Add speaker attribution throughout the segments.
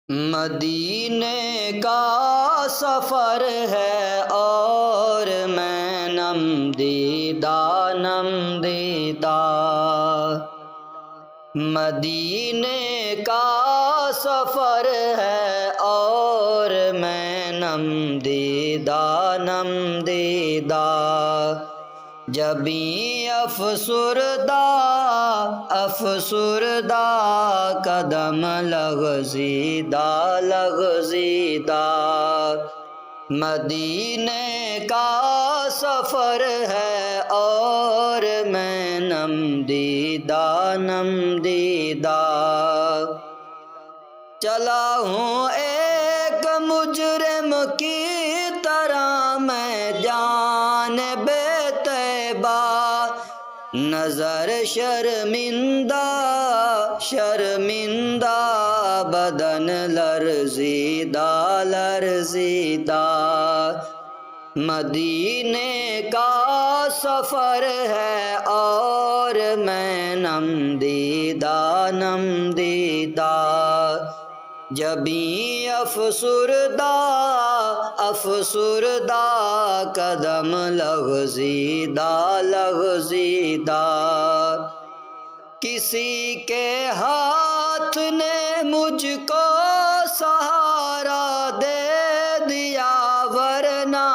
Speaker 1: مدینے کا سفر ہے اور میں نم دیدہ مدینے کا سفر ہے اور میں نم دیدہ جبیں افسردہ قدم لغزیدہ مدینے کا سفر ہے اور میں نم دیدہ چلا ہوں ایک مجرم کی طرح میں جانب طیبہ نظر شرمندہ بدن لرزیدہ مدینے کا سفر ہے اور میں نم دیدہ جبیں افسردہ قدم لغزیدہ کسی کے ہاتھ نے مجھ کو سہارا دے دیا ورنہ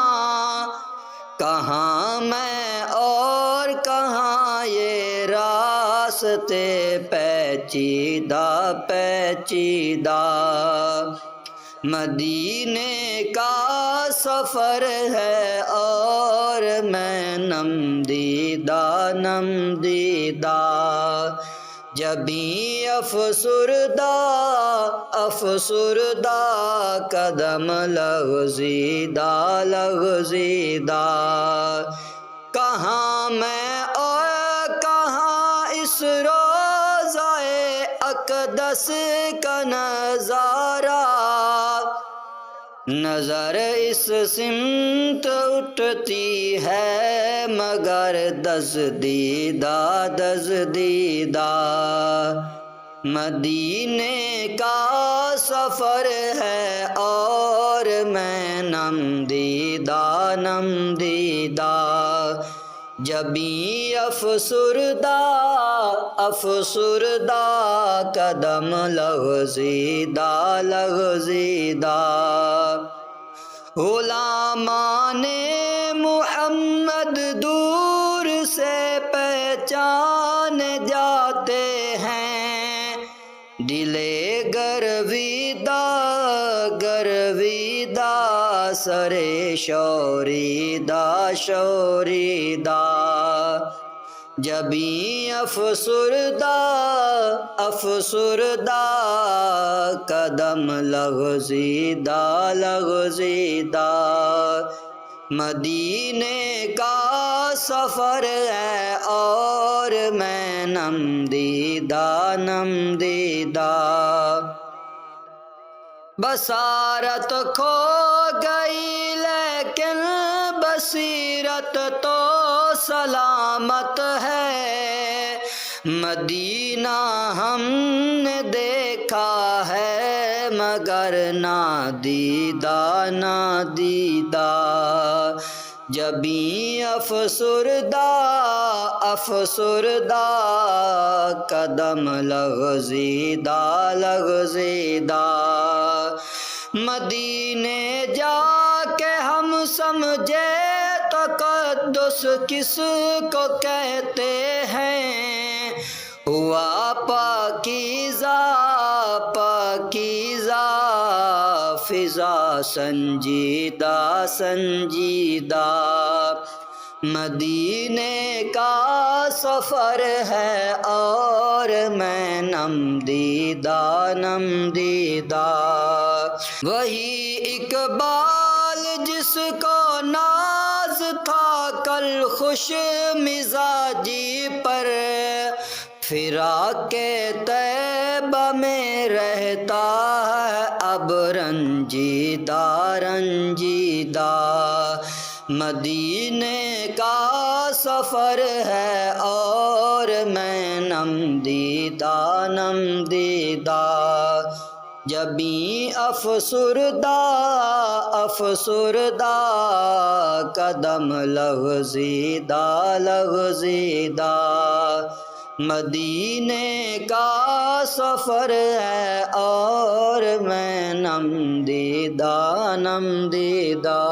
Speaker 1: کہاں میں اور کہاں یہ راستے پیچیدہ مدینے کا سفر ہے اور میں نم دیدہ جبیں افسردہ قدم لغزیدہ کہاں میں اور کہاں اس روضۂ اقدس کا نظارہ نظر اس سمت اٹھتی ہے مگر دزدیدہ مدینے کا سفر ہے اور میں نم دیدہ جبیں افسردہ قدم لغزیدہ غلامان محمد دور سے پہچان جاتے ہیں دلے گرویدہ سرے شوریدہ جبیں افسردہ قدم لغزیدہ مدینے کا سفر ہے اور میں نم دیدہ بصارت کھو گئی لیکن بصیرت تو سلامت ہے مدینہ ہم نے دیکھا ہے مگر نادیدہ جبیں افسردہ قدم لغزیدہ مدینے جا کے ہم سمجھے تقدس کس کو کہتے ہیں ہوا پاکیزہ فضا سنجیدہ مدینے کا سفر ہے اور میں نم دیدہ وہی اقبال جس کو ناز تھا کل خوش مزاجی پر فراق طیبہ میں رہتا ہے اب رنجیدہ مدینے کا سفر ہے اور میں نم دیدہ جبیں افسردہ افسردہ قدم لغزیدہ لغزیدہ، مدینے کا سفر ہے اور میں نم دیدہ نم دیدہ۔